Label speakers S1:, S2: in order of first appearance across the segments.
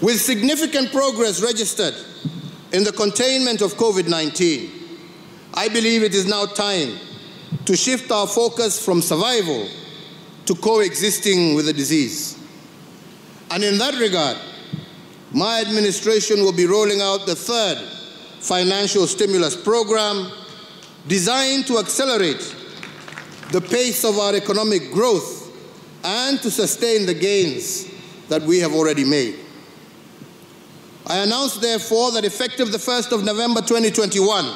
S1: With significant progress registered in the containment of COVID-19, I believe it is now time to shift our focus from survival to coexisting with the disease. And in that regard, my administration will be rolling out the third financial stimulus program designed to accelerate the pace of our economic growth and to sustain the gains that we have already made. I announce, therefore, that effective the 1st of November 2021,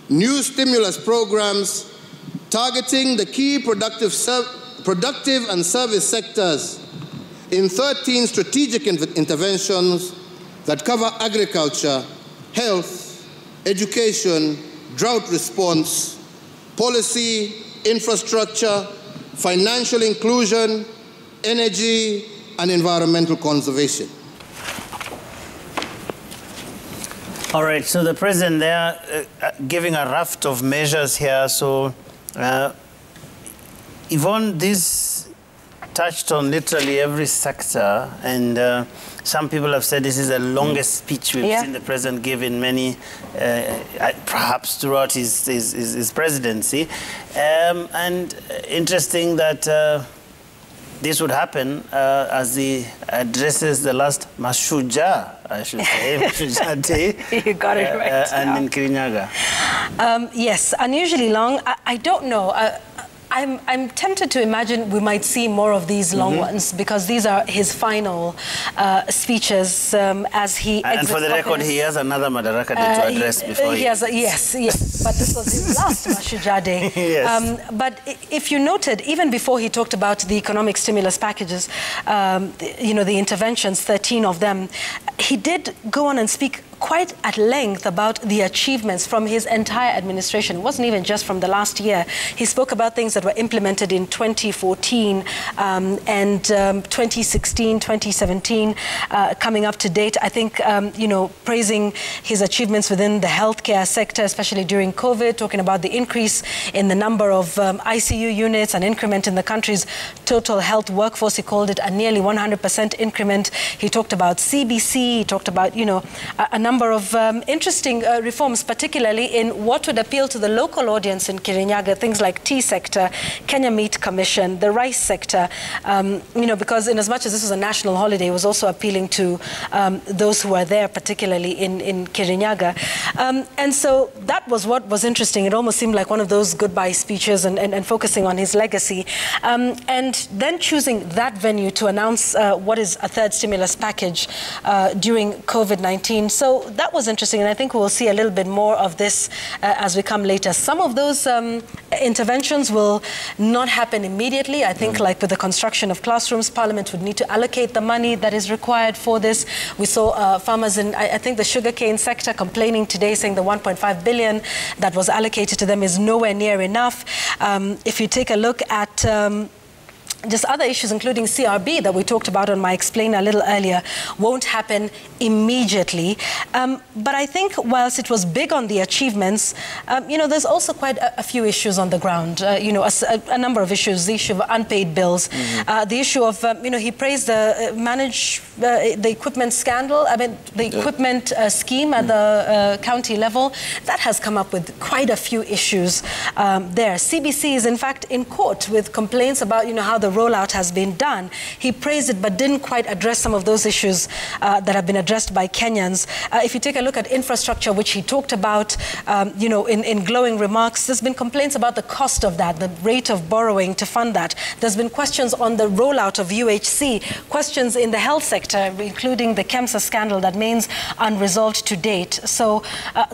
S1: new stimulus programs targeting the key productive and service sectors in 13 strategic interventions that cover agriculture, health, education, drought response, policy, infrastructure, financial inclusion, energy, and environmental conservation.
S2: All right, so the president there giving a raft of measures here. So, Yvonne, this touched on literally every sector, and some people have said this is the longest speech we've seen the president give in many, perhaps throughout his presidency. And interesting that this would happen as he addresses the last Mashujaa, I should say, Mashujaa Day.
S3: You got it right.
S2: And in Kirinyaga.
S3: Yes, unusually long. I don't know. I'm tempted to imagine we might see more of these long ones, because these are his final speeches as he exits.
S2: And for the record, he has another Madaraka Day to address before he...
S3: Yes, but this was his last Mashujaa Day.
S2: Yes.
S3: But if you noted, even before he talked about the economic stimulus packages, you know, the interventions, 13 of them, he did go on and speak quite at length about the achievements from his entire administration. It wasn't even just from the last year. He spoke about things that were implemented in 2014 and 2016, 2017, coming up to date. I think, you know, praising his achievements within the healthcare sector, especially during COVID, talking about the increase in the number of ICU units, an increment in the country's total health workforce. He called it a nearly 100% increment. He talked about CBC. He talked about, you know, a number of interesting reforms, particularly in what would appeal to the local audience in Kirinyaga, things like tea sector, Kenya Meat Commission, the rice sector, you know, because in as much as this was a national holiday, it was also appealing to those who are there, particularly in Kirinyaga. And so that was what was interesting. It almost seemed like one of those goodbye speeches and focusing on his legacy. And then choosing that venue to announce what is a third stimulus package during COVID-19. So that was interesting, and I think we'll see a little bit more of this as we come later. Some of those interventions will not happen immediately. I think like with the construction of classrooms, Parliament would need to allocate the money that is required for this. We saw farmers in, I think, the sugarcane sector complaining today, saying the 1.5 billion that was allocated to them is nowhere near enough. If you take a look at just other issues, including CRB that we talked about on my Explain a little earlier, won't happen immediately. But I think whilst it was big on the achievements, you know, there's also quite a few issues on the ground. You know, a number of issues, the issue of unpaid bills, the issue of, you know, he praised the equipment scandal, I mean, the equipment scheme at the county level. That has come up with quite a few issues there. CBC is, in fact, in court with complaints about, you know, how the rollout has been done. He praised it, but didn't quite address some of those issues that have been addressed by Kenyans. If you take a look at infrastructure, which he talked about, you know, in glowing remarks, there's been complaints about the cost of that, the rate of borrowing to fund that. There's been questions on the rollout of UHC, questions in the health sector, including the KEMSA scandal that remains unresolved to date. So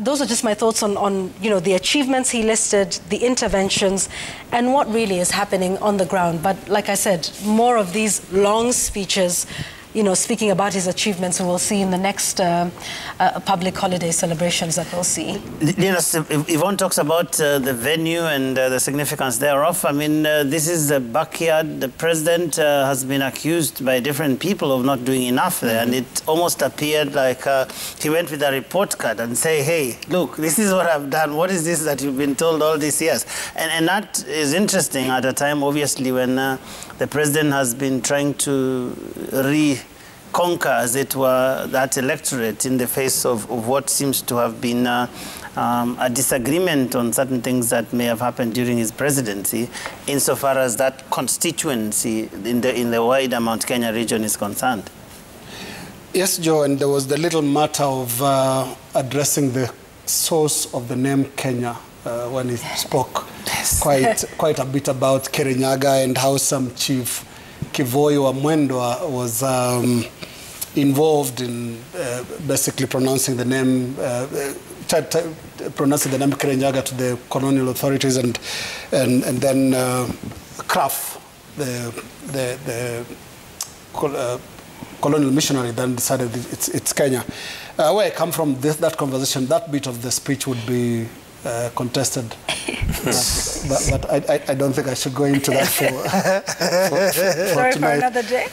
S3: those are just my thoughts on, you know, the achievements he listed, the interventions, and what really is happening on the ground. But like I said, more of these long speeches, you know, speaking about his achievements, we will see in the next public holiday celebrations that we'll see.
S2: Yes, Yvonne talks about the venue and the significance thereof. I mean, this is the backyard. The president has been accused by different people of not doing enough there, and it almost appeared like he went with a report card and say, hey, look, this is what I've done. What is this that you've been told all these years? And that is interesting at a time, obviously, when the president has been trying to conquer, as it were, that electorate in the face of what seems to have been a disagreement on certain things that may have happened during his presidency, insofar as that constituency in the wider Mount Kenya region is concerned.
S4: Yes, Joe, and there was the little matter of addressing the source of the name Kenya when he spoke quite a bit about Kirinyaga and how some chief Kivoyo Amwendwa was involved in basically pronouncing the name Kirinyaga to the colonial authorities, and then Kraf, the colonial missionary, then decided it's Kenya. Where I come from, that conversation, that bit of the speech would be contested. but I don't think I should go into that for tonight.
S3: For another day?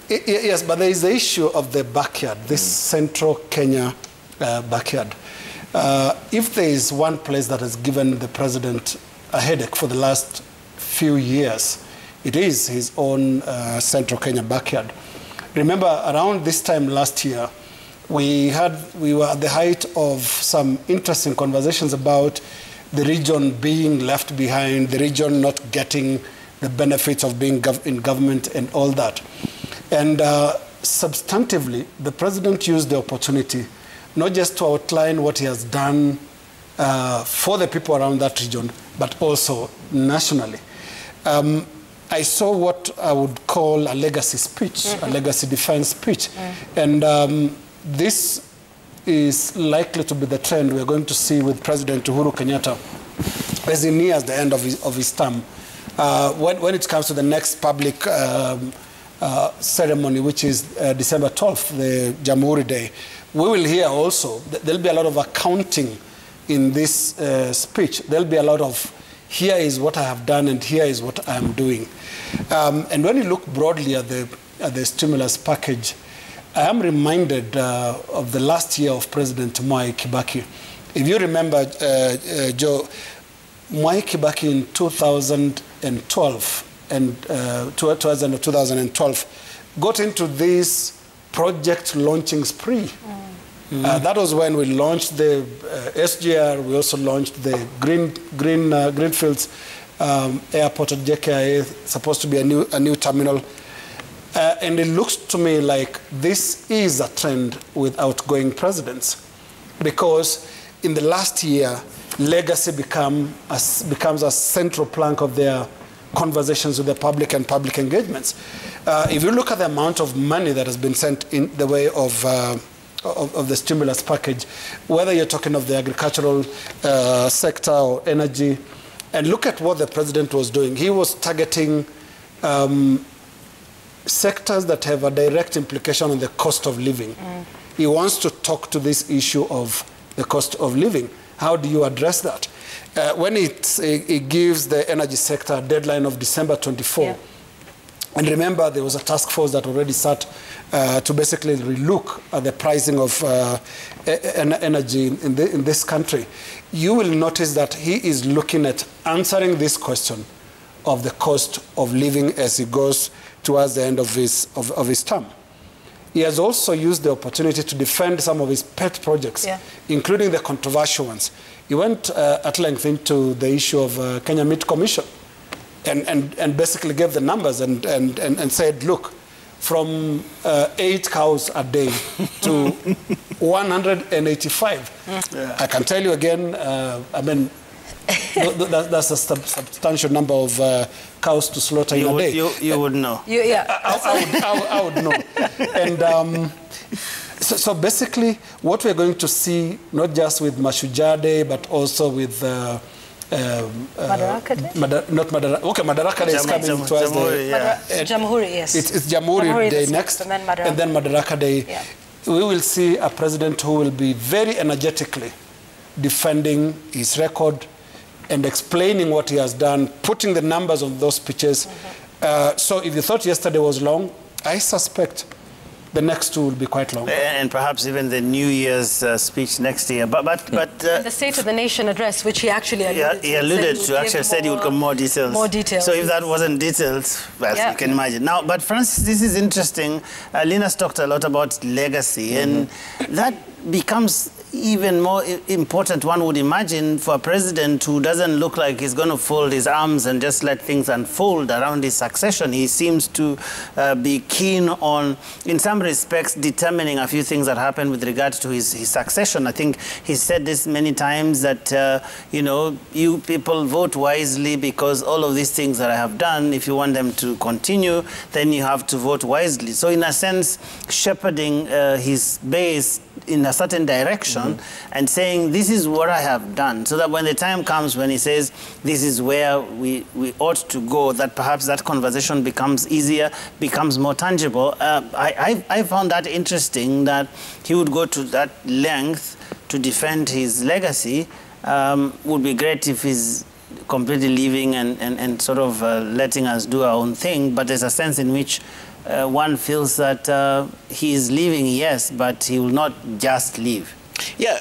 S4: Yes, but there is the issue of the backyard, this central Kenya backyard. If there is one place that has given the president a headache for the last few years, it is his own central Kenya backyard. Remember, around this time last year, we were at the height of some interesting conversations about the region being left behind, the region not getting the benefits of being in government and all that. And substantively, the president used the opportunity not just to outline what he has done for the people around that region, but also nationally. I saw what I would call a legacy speech, a legacy defense speech. And this is likely to be the trend we're going to see with President Uhuru Kenyatta as he nears the end of his term. When it comes to the next public ceremony, which is December 12th, the Jamhuri Day, we will hear also, there'll be a lot of accounting in this speech. There'll be a lot of, here is what I have done and here is what I'm doing. And when you look broadly at the stimulus package, I am reminded of the last year of President Mwai Kibaki. If you remember, Joe, Mwai Kibaki in 2012 and 2012 got into this project launching spree. That was when we launched the SGR. We also launched the Greenfields airport at JKIA, supposed to be a new terminal. And it looks to me like this is a trend with outgoing presidents, because in the last year, legacy becomes a central plank of their conversations with the public and public engagements. If you look at the amount of money that has been sent in the way of the stimulus package, whether you're talking of the agricultural sector or energy, and look at what the president was doing. He was targeting sectors that have a direct implication on the cost of living. He wants to talk to this issue of the cost of living. How do you address that? When it gives the energy sector a deadline of December 24, yeah. And remember, there was a task force that already sat to basically relook at the pricing of energy in this country. You will notice that he is looking at answering this question of the cost of living as he goes towards the end of his term. He has also used the opportunity to defend some of his pet projects, yeah. Including the controversial ones. He went at length into the issue of Kenya Meat Commission and basically gave the numbers and said, look, from 8 cows a day to 185. Yeah. I can tell you again, I mean, that's a substantial number of cows to slaughter in a day.
S2: You would know.
S4: I would know. And so basically, what we're going to see, not just with Mashujaa Day, but also with
S3: Madaraka Day?
S4: Madaraka Day is coming towards
S3: Jamhuri, yes.
S4: It's Jamhuri Day next, and then Madaraka Day. Yeah. We will see a president who will be very energetically defending his record and explaining what he has done, putting the numbers on those speeches. So if you thought yesterday was long, I suspect the next two will be quite long.
S2: And perhaps even the New Year's speech next year. But
S3: the State of the Nation address, which he actually alluded to.
S2: He alluded to, actually said he would come more details.
S3: More details.
S2: So if that wasn't details, well, you can imagine. Now, but Francis, this is interesting. Lina's talked a lot about legacy, and that becomes even more important, one would imagine, for a president who doesn't look like he's going to fold his arms and just let things unfold around his succession. He seems to be keen on, in some respects, determining a few things that happen with regard to his succession. I think he's said this many times that, you know, you people vote wisely because all of these things that I have done, if you want them to continue, then you have to vote wisely. So in a sense, shepherding his base in a certain direction and saying, this is what I have done, so that when the time comes when he says, this is where we ought to go, that perhaps that conversation becomes easier, becomes more tangible. I found that interesting, that he would go to that length to defend his legacy. Would be great if he's completely leaving and sort of letting us do our own thing, but there's a sense in which one feels that he is leaving, yes, but he will not just leave.
S5: Yeah,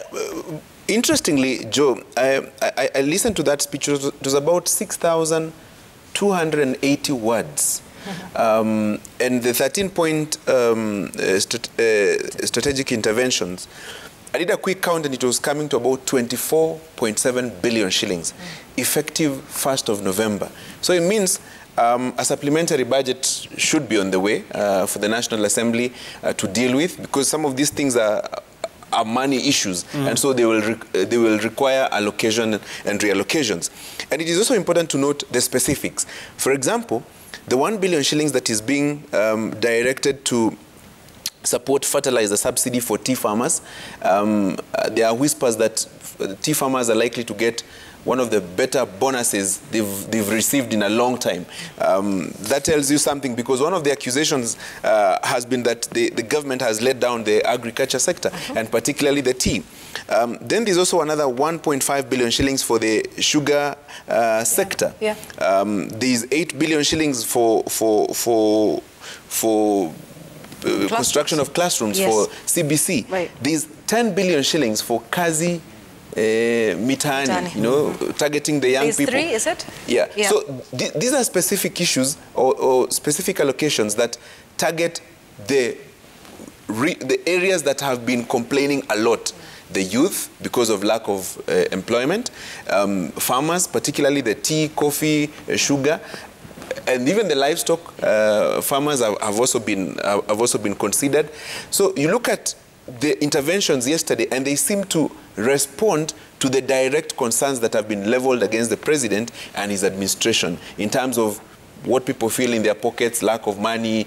S5: interestingly, Joe, I listened to that speech. It was about 6,280 words. And the 13-point strategic interventions, I did a quick count and it was coming to about 24.7 billion shillings, effective 1st of November. So it means a supplementary budget should be on the way for the National Assembly to deal with, because some of these things are money issues, and so they will require allocation and reallocations. And it is also important to note the specifics. For example, the 1 billion shillings that is being directed to support fertilizer subsidy for tea farmers, there are whispers that tea farmers are likely to get one of the better bonuses they've received in a long time. That tells you something, because one of the accusations has been that the government has let down the agriculture sector, and particularly the tea. Then there's also another 1.5 billion shillings for the sugar sector. There's 8 billion shillings for construction of classrooms for CBC. There's 10 billion shillings for Kazi Mitani, you know, targeting the young people. Phase 3, is it? Yeah. So these are specific issues or specific allocations that target the areas that have been complaining a lot. The youth, because of lack of employment, farmers, particularly the tea, coffee, sugar, and even the livestock farmers have also been considered. So you look at the interventions yesterday, and they seem to respond to the direct concerns that have been leveled against the president and his administration in terms of what people feel in their pockets, lack of money,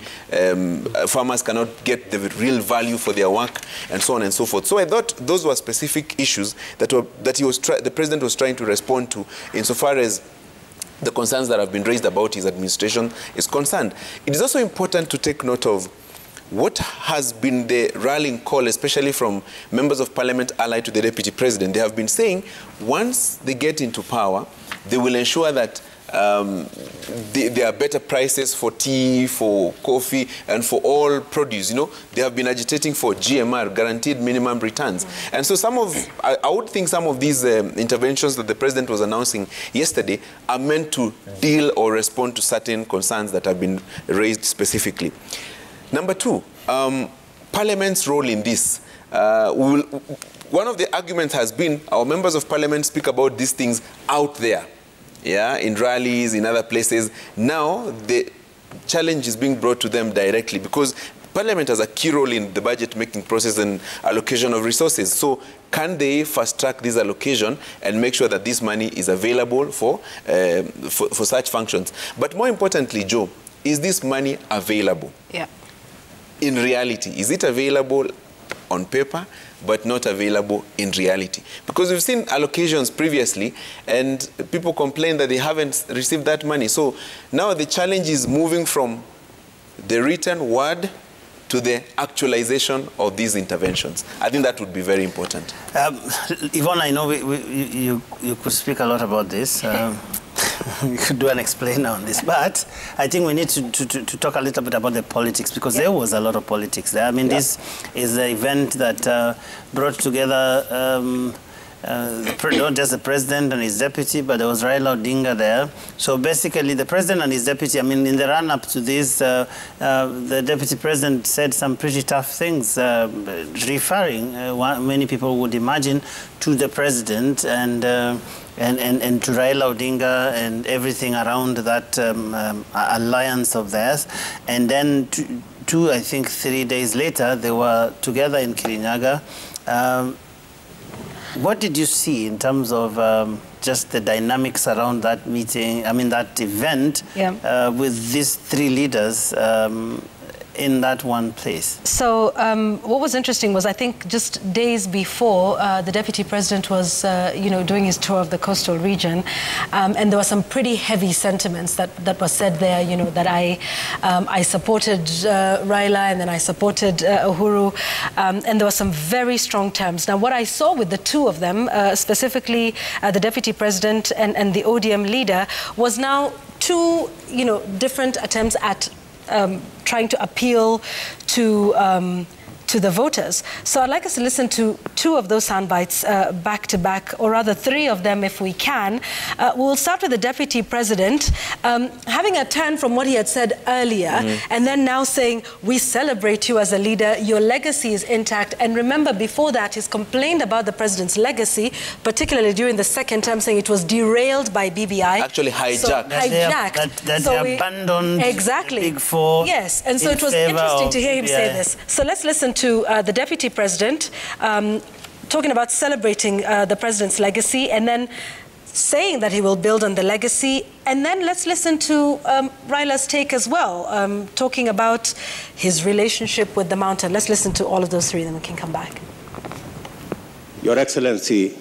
S5: farmers cannot get the real value for their work, and so on and so forth. So I thought those were specific issues that the president was trying to respond to, insofar as the concerns that have been raised about his administration is concerned. It is also important to take note of what has been the rallying call, especially from members of parliament allied to the deputy president. They have been saying once they get into power, they will ensure that there are better prices for tea, for coffee, and for all produce. You know, they have been agitating for GMR, guaranteed minimum returns. And so I would think some of these interventions that the president was announcing yesterday are meant to deal or respond to certain concerns that have been raised specifically. Number two, Parliament's role in this. One of the arguments has been our members of Parliament speak about these things out there, in rallies, in other places. Now the challenge is being brought to them directly, because Parliament has a key role in the budget-making process and allocation of resources. So can they fast-track this allocation and make sure that this money is available for such functions? But more importantly, Joe, is this money available? In reality? Is it available on paper, but not available in reality? Because we've seen allocations previously, and people complain that they haven't received that money. So now the challenge is moving from the written word to the actualization of these interventions. I think that would be very important.
S2: Yvonne, I know you could speak a lot about this. we could do an explainer on this, but I think we need to talk a little bit about the politics, because there was a lot of politics there. I mean, this is an event that brought together not just the president and his deputy, but there was Raila Odinga there. So basically, the president and his deputy, I mean, in the run-up to this, the deputy president said some pretty tough things, referring, many people would imagine, to the president and to Raila Odinga and everything around that alliance of theirs. And then I think 3 days later, they were together in Kirinyaga. What did you see in terms of just the dynamics around that meeting, I mean that event, with these three leaders in that one place?
S3: So what was interesting was, I think just days before, the deputy president was doing his tour of the coastal region, and there were some pretty heavy sentiments that was said there, that I supported Raila, and then I supported Uhuru, and there were some very strong terms. Now what I saw with the two of them, specifically the deputy president and the ODM leader, was now two different attempts at trying to appeal to the voters. So I'd like us to listen to two of those sound bites back to back, or rather three of them if we can. We'll start with the deputy president having a turn from what he had said earlier, and then now saying, we celebrate you as a leader, your legacy is intact. And remember, before that, he's complained about the president's legacy, particularly during the second term, saying it was derailed by BBI.
S5: Actually hijacked.
S3: So,
S2: that they abandoned
S3: exactly.
S2: the Big Four.
S3: Yes, and so it was interesting to hear him say this. So let's listen to the deputy president talking about celebrating the president's legacy, and then saying that he will build on the legacy. And then let's listen to Raila's take as well, talking about his relationship with the mountain. Let's listen to all of those three, then we can come back.
S6: Your Excellency,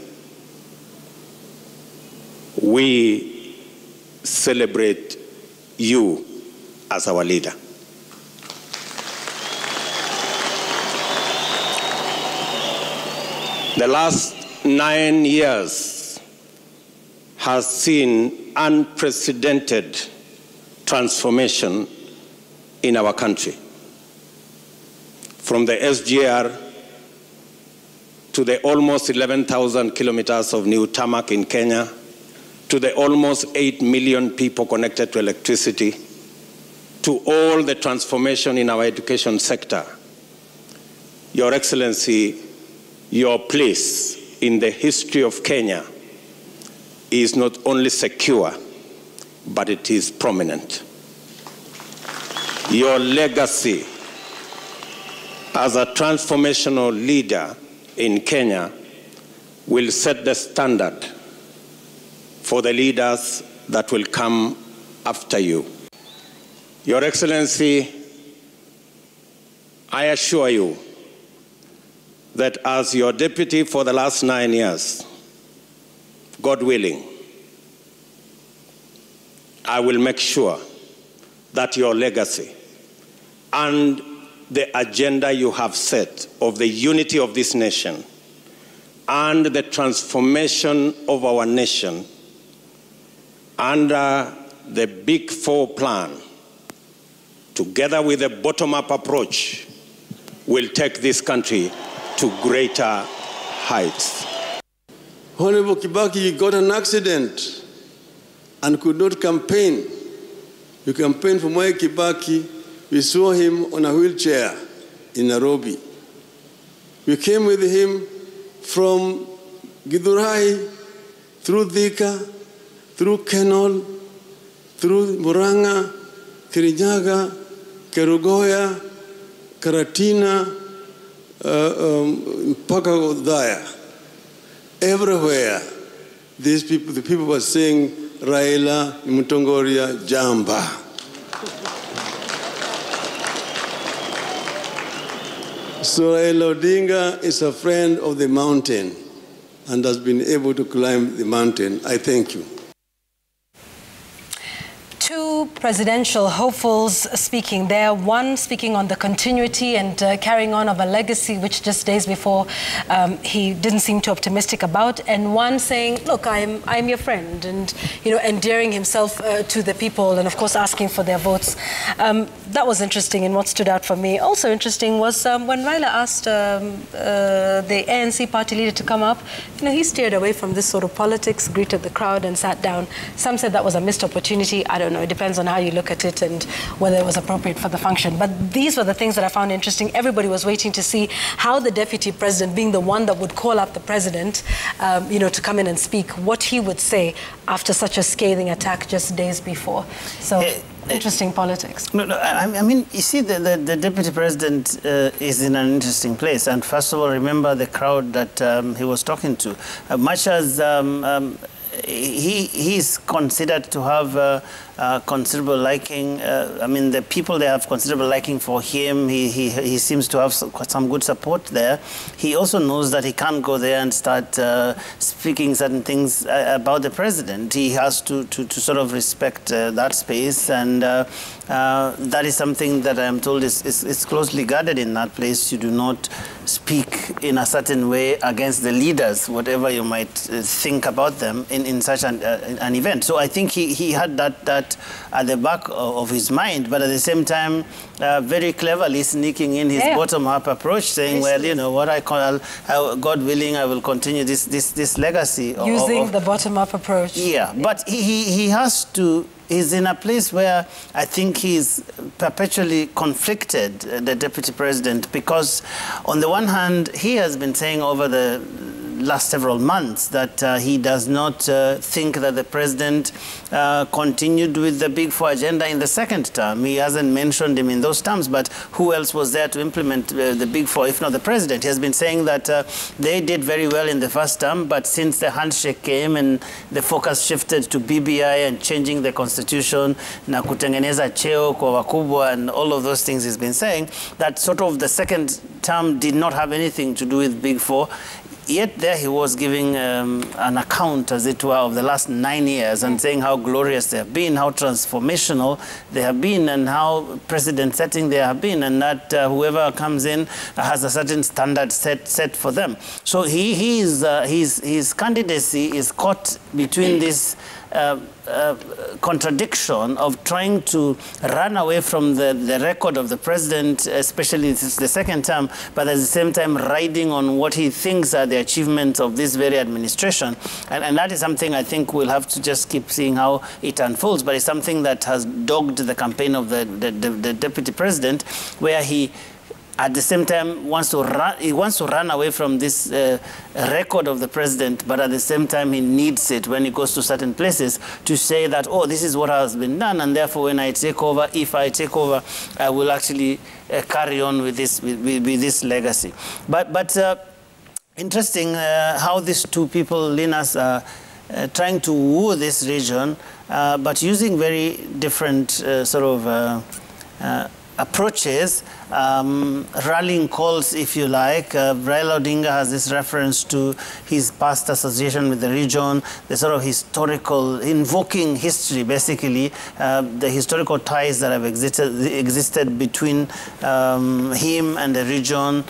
S6: we celebrate you as our leader. The last 9 years has seen unprecedented transformation in our country. From the SGR to the almost 11,000 kilometers of new tarmac in Kenya, to the almost 8 million people connected to electricity, to all the transformation in our education sector. Your Excellency, your place in the history of Kenya is not only secure, but it is prominent. Your legacy as a transformational leader in Kenya will set the standard for the leaders that will come after you. Your Excellency, I assure you that as your deputy for the last 9 years, God willing, I will make sure that your legacy and the agenda you have set of the unity of this nation and the transformation of our nation under the Big Four plan, together with a bottom-up approach, will take this country to greater heights.
S7: Honorable Kibaki got an accident and could not campaign. You campaigned for Mwai Kibaki. We saw him on a wheelchair in Nairobi. We came with him from Githurai, through Thika, through Kenol, through Murang'a, Kirinyaga, Kerugoya, Karatina, mpaka Udhaya. Everywhere, the people were saying, Raila, Mutongoria, Jamba. So Raila Odinga is a friend of the mountain and has been able to climb the mountain. I thank you.
S3: To two presidential hopefuls speaking there, one speaking on the continuity and carrying on of a legacy which just days before he didn't seem too optimistic about, and one saying, look, I'm your friend, and endearing himself to the people and of course asking for their votes. That was interesting, and what stood out for me also interesting was when Raila asked the ANC party leader to come up, he steered away from this sort of politics, greeted the crowd and sat down. Some said that was a missed opportunity. I don't know. It depends on how you look at it and whether it was appropriate for the function. But these were the things that I found interesting. Everybody was waiting to see how the deputy president, being the one that would call up the president, to come in and speak, what he would say after such a scathing attack just days before. So interesting politics.
S2: No, I mean, you see, the deputy president is in an interesting place. And first of all, remember the crowd that he was talking to. Much as he's considered to have considerable liking. I mean, the people there have considerable liking for him. He seems to have some good support there. He also knows that he can't go there and start speaking certain things about the president. He has to sort of respect that space, and that is something that I'm told is closely guarded in that place. You do not speak in a certain way against the leaders, whatever you might think about them in such an event. So I think he had that at the back of his mind, but at the same time, very cleverly sneaking in his bottom-up approach, saying, well, you know, what I call, God willing, I will continue this legacy.
S3: Using the bottom-up approach.
S2: Yeah, but he has to... He's in a place where I think he's perpetually conflicted, the deputy president, because on the one hand, he has been saying over the last several months that he does not think that the president continued with the Big Four agenda in the second term. He hasn't mentioned him in those terms, but who else was there to implement the Big Four if not the president? He has been saying that they did very well in the first term, but since the handshake came and the focus shifted to BBI and changing the constitution, na kutengeneza cheo kwa wakubwa and all of those things he's been saying, that sort of the second term did not have anything to do with Big Four. Yet there he was giving an account, as it were, of the last 9 years and saying how glorious they have been, how transformational they have been, and how precedent-setting they have been, and that whoever comes in has a certain standard set for them. So his candidacy is caught between this contradiction of trying to run away from the record of the president, especially the second term, but at the same time riding on what he thinks are the achievements of this very administration. And that is something I think we'll have to just keep seeing how it unfolds, but it's something that has dogged the campaign of the deputy president, where he at the same time wants to run away from this record of the president, but at the same time he needs it when he goes to certain places to say that, oh, this is what has been done, and therefore when I take over, if I take over, I will actually carry on with this legacy. But interesting how these two people, Linus, are trying to woo this region, but using very different sort of approaches, rallying calls, if you like. Raila Odinga has this reference to his past association with the region, the sort of historical, invoking history, basically, the historical ties that have existed between him and the region,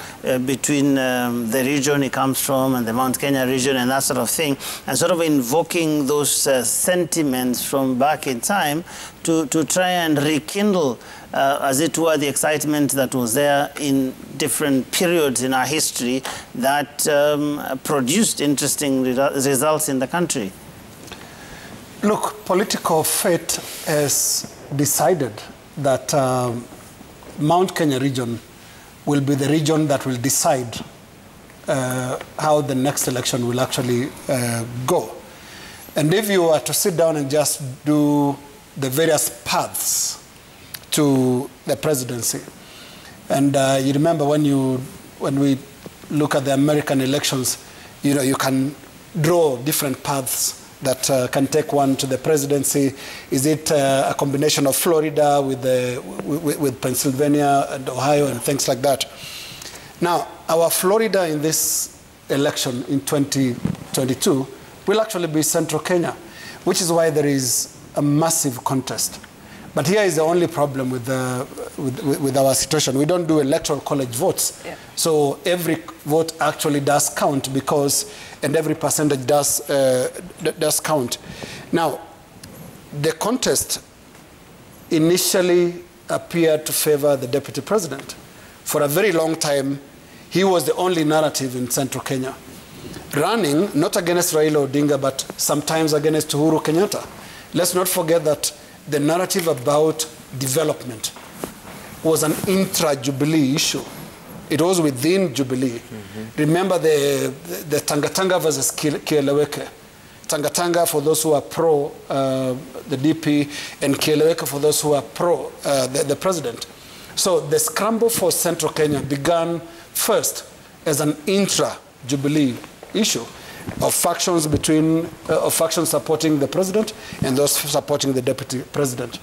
S2: between the region he comes from and the Mount Kenya region and that sort of thing, and sort of invoking those sentiments from back in time to try and rekindle, as it were, the excitement that was there in different periods in our history that produced interesting results in the country.
S4: Look, political fate has decided that Mount Kenya region will be the region that will decide how the next election will actually go. And if you were to sit down and just do the various paths to the presidency, and you remember when we look at the American elections, you know, you can draw different paths that can take one to the presidency. Is it a combination of Florida with Pennsylvania and Ohio and things like that? Now, our Florida in this election in 2022 will actually be Central Kenya, which is why there is a massive contest. But here is the only problem with our situation. We don't do electoral college votes. Yeah. So every vote actually does count and every percentage does count. Now, the contest initially appeared to favor the deputy president. For a very long time, he was the only narrative in central Kenya, running not against Raila Odinga, but sometimes against Uhuru Kenyatta. Let's not forget that the narrative about development was an intra-Jubilee issue. It was within Jubilee. Remember the Tangatanga versus Kieleweke. Tangatanga for those who are pro the DP, and Kieleweke for those who are pro the president. So the scramble for central Kenya began first as an intra-Jubilee issue of factions supporting the president and those supporting the deputy president.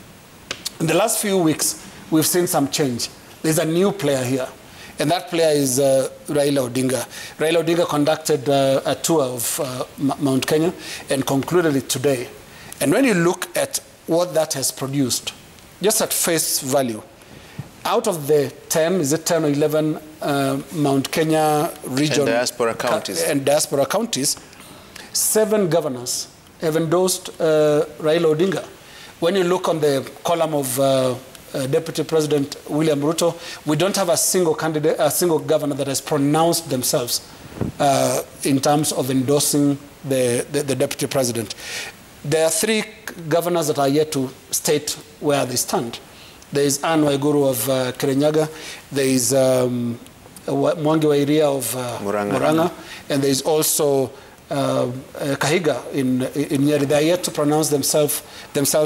S4: In the last few weeks, we've seen some change. There's a new player here, and that player is Raila Odinga. Raila Odinga conducted a tour of Mount Kenya and concluded it today. And when you look at what that has produced, just at face value, out of the 10 or 11 Mount Kenya region and diaspora counties, 7 governors have endorsed Raila Odinga. When you look on the column of Deputy President William Ruto, we don't have a single candidate, a single governor that has pronounced themselves in terms of endorsing the Deputy President. There are 3 governors that are yet to state where they stand. There is Anne Waiguru of Kirinyaga, there is Mwangi Wairia of Murang'a, and there is also Kahiga in Nyeri. They are yet to pronounce themselves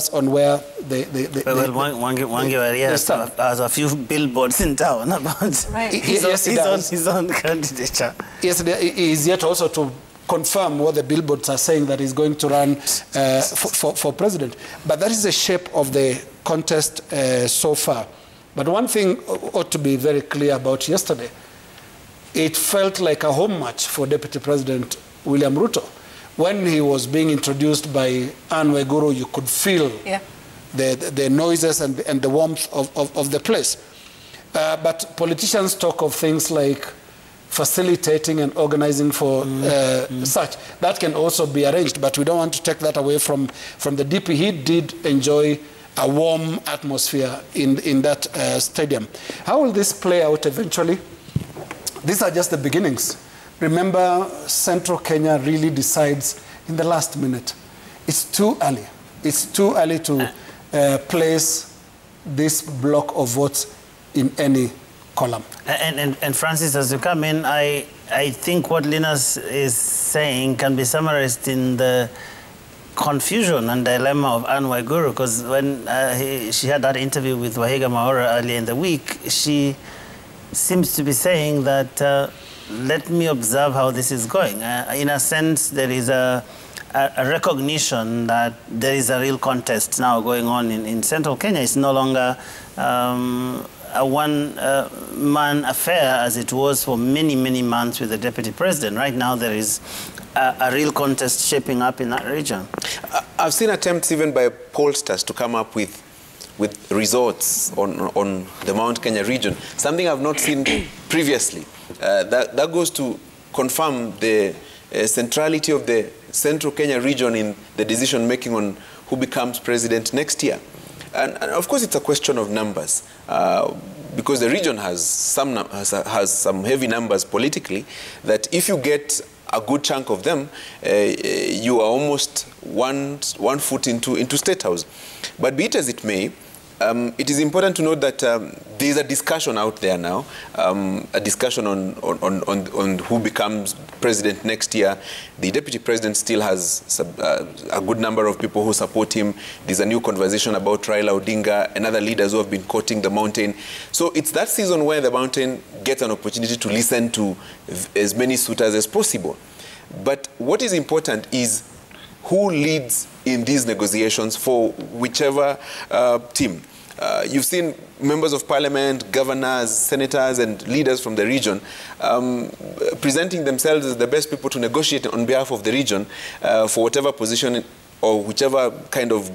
S4: on where they
S2: Mwangi Wairia has a few billboards in town about his own candidature.
S4: Yes, he is yet also to confirm what the billboards are saying, that he's going to run for president. But that is the shape of the contest so far. But one thing ought to be very clear about yesterday. It felt like a home match for Deputy President William Ruto. When he was being introduced by Anne Waiguru, you could feel the noises and the warmth of the place. But politicians talk of things like facilitating and organizing for such. That can also be arranged, but we don't want to take that away from the DP. He did enjoy a warm atmosphere in that stadium. How will this play out eventually? These are just the beginnings. Remember, Central Kenya really decides in the last minute. It's too early. It's too early to place this block of votes in any column.
S2: And Francis, as you come in, I think what Linus is saying can be summarized in the confusion and dilemma of Anne Waiguru, because when she had that interview with Wahiga Maora earlier in the week, she seems to be saying that let me observe how this is going. In a sense, there is a recognition that there is a real contest now going on in central Kenya. It's no longer a one-man affair as it was for many, many months with the deputy president. Right now, there is a real contest shaping up in that region.
S5: I've seen attempts even by pollsters to come up with results on the Mount Kenya region, something I've not seen previously. That goes to confirm the centrality of the Central Kenya region in the decision-making on who becomes president next year. And of course, it's a question of numbers, because the region has some heavy numbers politically, that if you get a good chunk of them, you are almost one foot into State House. But be it as it may, it is important to note that there is a discussion out there now, a discussion on who becomes president next year. The deputy president still has a good number of people who support him. There's a new conversation about Raila Odinga and other leaders who have been courting the mountain. So it's that season where the mountain gets an opportunity to listen to as many suitors as possible. But what is important is who leads in these negotiations for whichever team. You've seen members of parliament, governors, senators, and leaders from the region presenting themselves as the best people to negotiate on behalf of the region for whatever position or whichever kind of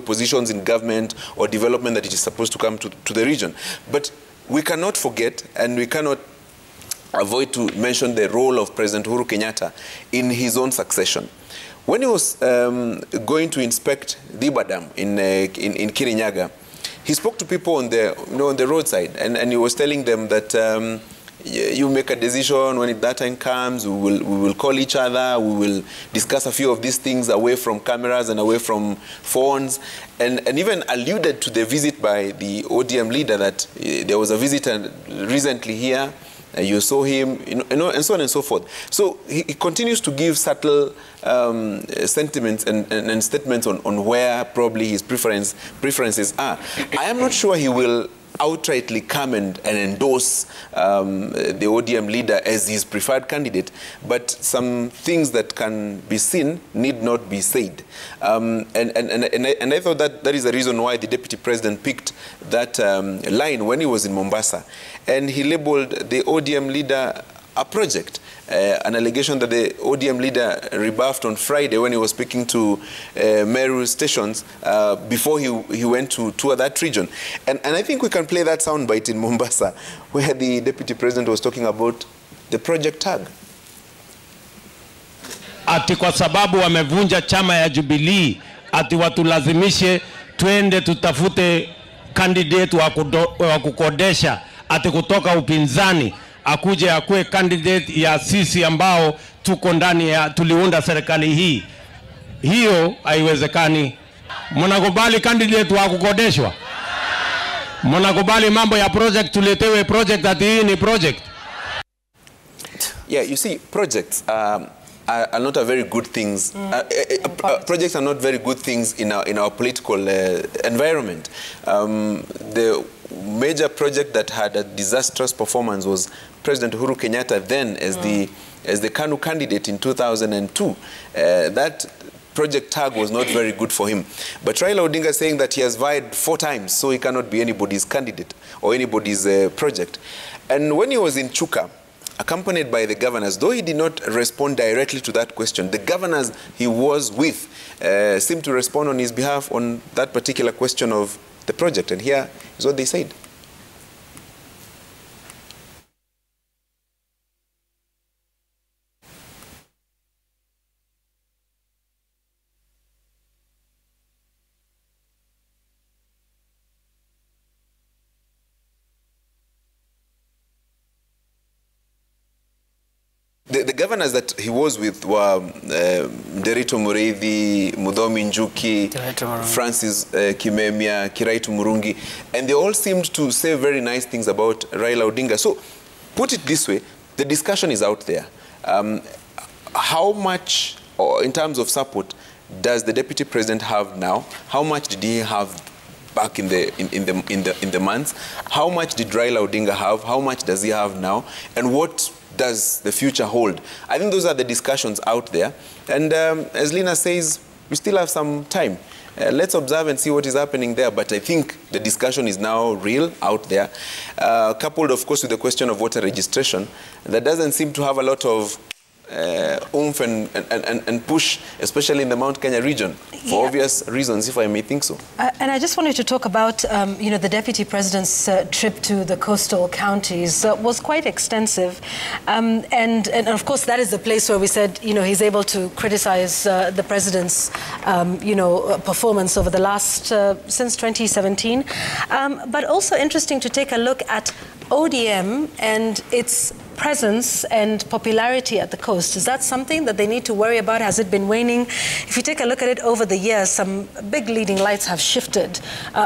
S5: positions in government or development that it is supposed to come to the region. But we cannot forget, and we cannot avoid to mention the role of President Uhuru Kenyatta in his own succession. When he was going to inspect the Diba Dam in Kirinyaga, he spoke to people on the roadside, and he was telling them that you make a decision when that time comes. We will call each other. We will discuss a few of these things away from cameras and away from phones, and even alluded to the visit by the ODM leader, that there was a visitor recently here. You saw him, and so on and so forth. So he continues to give subtle sentiments and statements on where probably his preferences are. I am not sure he will outrightly come and endorse the ODM leader as his preferred candidate, but some things that can be seen need not be said. And I thought that is the reason why the deputy president picked that line when he was in Mombasa, and he labeled the ODM leader a project. An allegation that the ODM leader rebuffed on Friday when he was speaking to Meru stations before he went to tour that region. And I think we can play that soundbite in Mombasa, where the deputy president was talking about the project tag.
S8: Ati kwa sababu wamevunja chama ya Jubilee, ati watulazimishe twende tutafute candidate wa kukodesha, ati kutoka upinzani akuje akue candidate ya sisi ambao tuko ndani ya tuliunda serikali hii. Hiyo haiwezekani. Mnakubali candidate wa kukodeshwa? Mnakubali mambo ya project, tuletewe project ati hii ni project?
S5: Yeah, you see, projects are not a very good things. Projects are not very good things in our political environment. The major project that had a disastrous performance was President Uhuru Kenyatta then as the KANU candidate in 2002. That project tag was not very good for him. But Raila Odinga saying that he has vied 4 times, so he cannot be anybody's candidate or anybody's project. And when he was in Chuka, accompanied by the governors, though he did not respond directly to that question, the governors he was with seemed to respond on his behalf on that particular question of the project. And here is what they said. The governors that he was with were Derito Mureithi, Muthomi Njuki, Francis Kimemia, Kiraitu Murungi, and they all seemed to say very nice things about Raila Odinga. So, put it this way, the discussion is out there. How much, or in terms of support, does the deputy president have now? How much did he have back in the months? How much did Raila Odinga have? How much does he have now? And what does the future hold? I think those are the discussions out there. And as Lina says, we still have some time. Let's observe and see what is happening there. But I think the discussion is now real out there, coupled, of course, with the question of voter registration. That doesn't seem to have a lot of oomph and push, especially in the Mount Kenya region, for obvious reasons, if I may think so.
S3: And I just wanted to talk about, the Deputy President's trip to the coastal counties was quite extensive. And of course, that is the place where we said, he's able to criticize the President's, performance over the last, since 2017. But also interesting to take a look at ODM and its presence and popularity at the coast. Is that something that they need to worry about? Has it been waning? If you take a look at it over the years, some big leading lights have shifted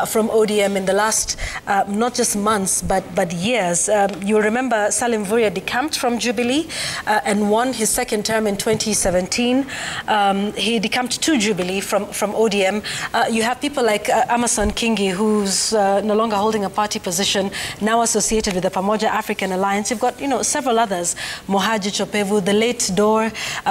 S3: from ODM in the last not just months but years. You'll remember Salim Vuria decamped from Jubilee and won his second term in 2017. He decamped to Jubilee from ODM. You have people like Amason Kingi, who's no longer holding a party position, now associated with the Pamoja African Alliance. You've got several several others, Mohaji Chopevu, the late Dor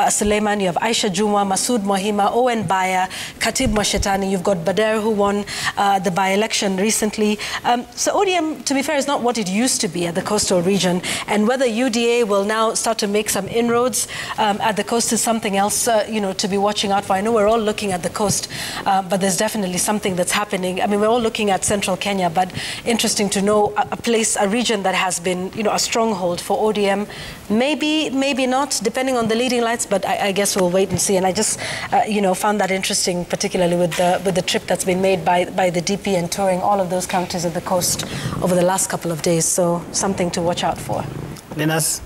S3: Suleiman, you have Aisha Juma, Masood Mohima, Owen Baya, Khatib Mwashetani, you've got Bader who won the by-election recently. So ODM, to be fair, is not what it used to be at the coastal region, and whether UDA will now start to make some inroads at the coast is something else, you know, to be watching out for. I know we're all looking at the coast, but there's definitely something that's happening. I mean, we're all looking at central Kenya, but interesting to know a place, a region that has been, you know, a stronghold for ODM. Maybe, maybe not, depending on the leading lights, but I guess we'll wait and see. And I just, you know, found that interesting, particularly with the trip that's been made by the DP and touring all of those counties at the coast over the last couple of days. So something to watch out for.
S2: Linus?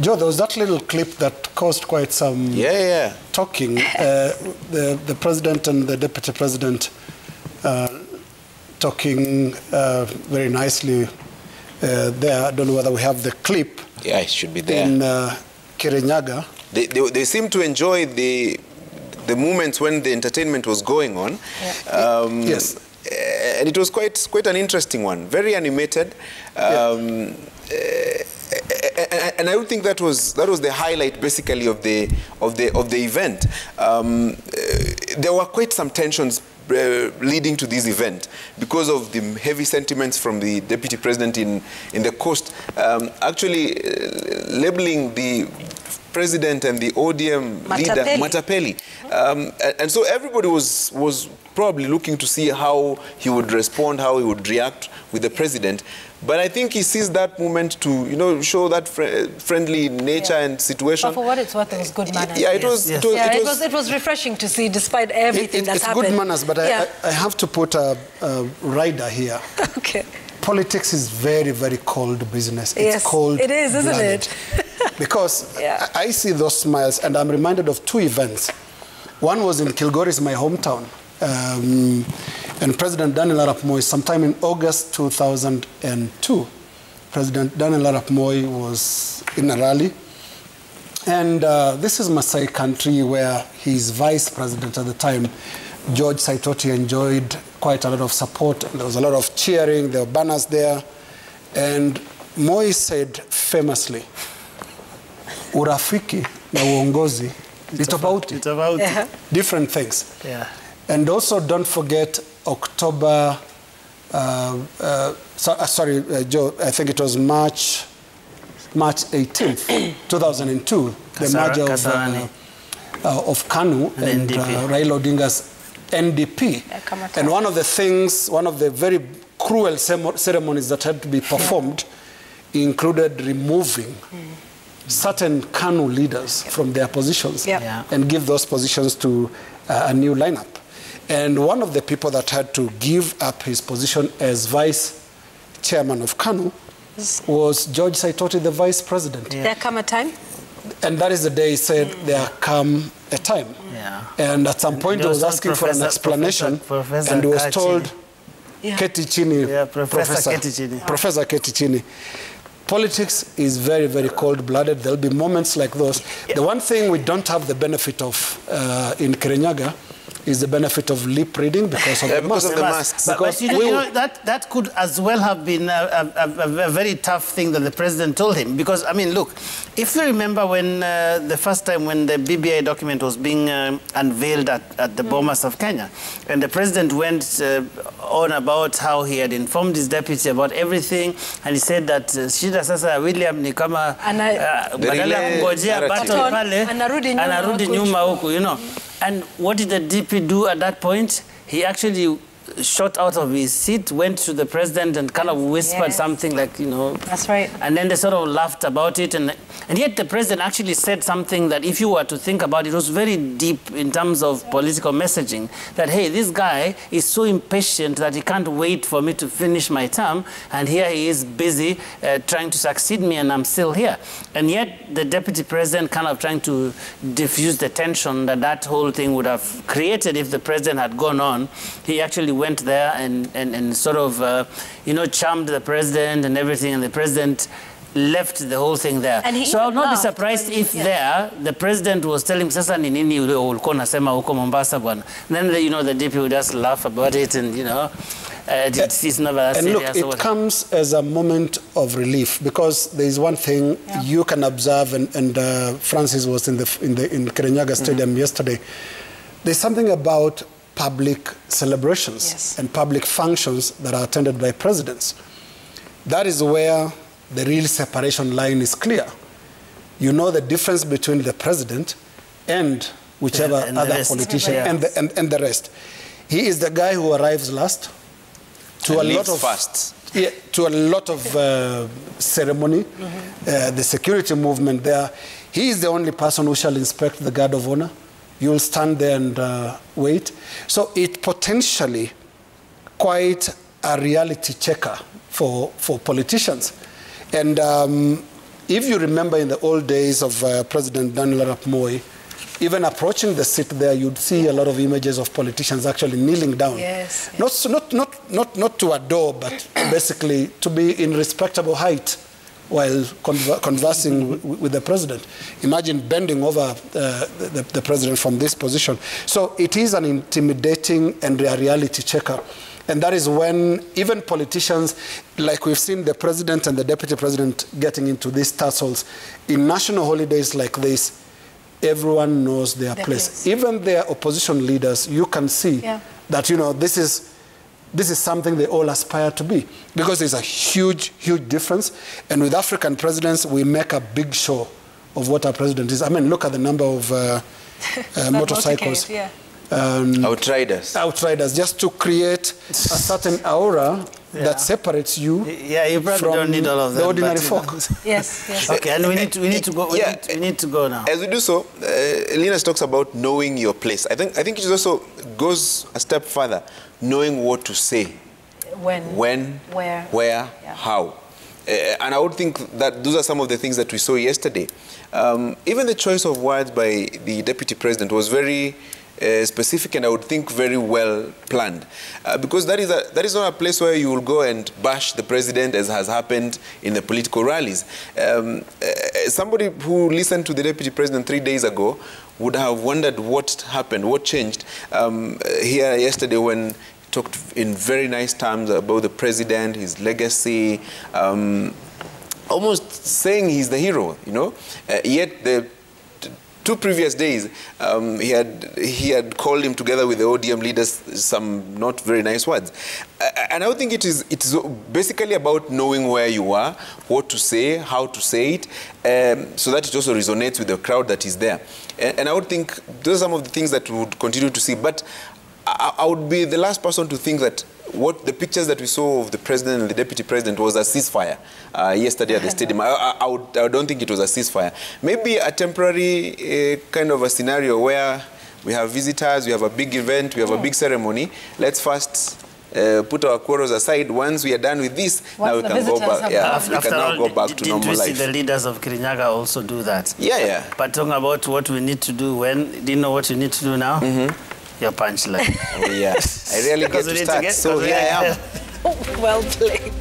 S4: Joe, there was that little clip that caused quite some talking. The president and the deputy president talking very nicely there. I don't know whether we have the clip.
S5: Yeah, it should be there.
S4: In Kirinyaga.
S5: They seem to enjoy the moments when the entertainment was going on.
S4: Yeah. Yes.
S5: And it was quite an interesting one. Very animated. And I would think that was the highlight, basically, of the event. There were quite some tensions leading to this event because of the heavy sentiments from the deputy president in the coast, actually labeling the president and the ODM leader Matapeli. And so everybody was probably looking to see how he would respond, how he would react with the president. But I think he sees that moment to, you know, show that friendly nature and situation.
S3: But for what it's worth, it was good manners.
S5: Yeah, it
S3: was refreshing to see, despite everything that's happened.
S4: It's good manners, but I have to put a rider here.
S3: Okay.
S4: Politics is very, very cold business.
S3: Yes,
S4: it's cold.
S3: It is, isn't it?
S4: Because I see those smiles, and I'm reminded of two events. One was in Kilgoris, my hometown. And President Daniel Arap Moi, sometime in August 2002, President Daniel Arap Moi was in a rally. And this is Maasai country, where his vice president at the time, George Saitoti, enjoyed quite a lot of support. There was a lot of cheering, there were banners there. And Moi said famously, urafiki na uongozi ni tofauti. Different things.
S2: Yeah.
S4: And also don't forget October, Joe, I think it was March 18th, 2002, the merger of KANU and Raila Odinga's NDP. And one of the very cruel ceremonies that had to be performed included removing certain KANU leaders from their positions and give those positions to a new lineup. And one of the people that had to give up his position as vice chairman of KANU was George Saitoti, the vice president.
S3: There come a time?
S4: And that is the day he said, there come a time. And at some point he was asking for an explanation, and he was told, Ketichini, Professor Ketichini. Politics is very, very cold-blooded. There'll be moments like those. The one thing we don't have the benefit of in Kirinyaga is the benefit of lip reading because of the masks.
S2: But you know, that could as well have been a very tough thing that the president told him. Because, I mean, look, if you remember when the first time when the BBI document was being unveiled at the Bomas of Kenya, and the president went on about how he had informed his deputy about everything, and he said that shida sasa William ni kama badala kungojea battle pale anarudi nyuma huku, you know. And what did the DP do at that point? He actually shot out of his seat, went to the president and kind of whispered something like, you know.
S3: That's right.
S2: And then they sort of laughed about it. And yet the president actually said something that if you were to think about it, was very deep in terms of political messaging. That, hey, this guy is so impatient that he can't wait for me to finish my term. And here he is busy trying to succeed me and I'm still here. And yet the deputy president kind of trying to diffuse the tension that whole thing would have created if the president had gone on. He actually went there and sort of, you know, charmed the president and everything, and the president left the whole thing there. So I'll not be surprised if there the president was telling sasa ni nini ulikuwa unasema huko Mombasa bwana. Then the DP would just laugh about it and it's never that serious.
S4: And look, it comes as a moment of relief because there is one thing you can observe, and Francis was in Kirinyaga Stadium yesterday. There's something about public celebrations and public functions that are attended by presidents. That is where the real separation line is clear. You know the difference between the president and whichever other politician and the rest. He is the guy who arrives last to a lot of
S5: fast.
S4: Yeah, to a lot of ceremony, the security movement there. He is the only person who shall inspect the guard of honor. You will stand there and wait. So it potentially quite a reality checker for politicians. And if you remember in the old days of President Daniel Arap Moi, even approaching the seat there, you'd see a lot of images of politicians actually kneeling down.
S3: Yes.
S4: Not to adore, but basically to be in respectable height while conversing with the president. Imagine bending over the president from this position. So it is an intimidating and a reality checker. And that is when even politicians, like we've seen the president and the deputy president getting into these tussles, in national holidays like this, everyone knows their place. Even their opposition leaders, you can see that, this is something they all aspire to be, because there's a huge, huge difference. And with African presidents, we make a big show of what our president is. I mean, look at the number of motorcycles. Outriders, just to create a certain aura that separates you
S2: you probably
S4: from
S2: don't need all of them,
S4: the ordinary folk.
S3: Yes.
S2: Okay, and we need to go. We need to go now.
S5: As we do so, Linus talks about knowing your place. I think it also goes a step further, knowing what to say, when, where, how. And I would think that those are some of the things that we saw yesterday. Even the choice of words by the deputy president was very specific, and I would think very well planned, because that is not a place where you will go and bash the president, as has happened in the political rallies. Somebody who listened to the deputy president 3 days ago would have wondered what happened, what changed here yesterday when he talked in very nice terms about the president, his legacy, almost saying he's the hero, yet the 2 previous days, he had called him together with the ODM leaders some not very nice words. And I would think it is basically about knowing where you are, what to say, how to say it, so that it also resonates with the crowd that is there. And I would think those are some of the things that we would continue to see. But I would be the last person to think that what the pictures that we saw of the president and the deputy president was a ceasefire yesterday at the stadium. I don't think it was a ceasefire. Maybe a temporary kind of a scenario where we have visitors, we have a big event, we have a big ceremony. Let's first put our quarrels aside. Once we are done with this, now we can go back. We can now go back to normal life.
S2: Didn't we see the leaders of Kirinyaga also do that?
S5: Yeah.
S2: But talking about what we need to do when, do you know what you need to do now? Your punchline.
S5: I really get to start. So here I am.
S3: Well played.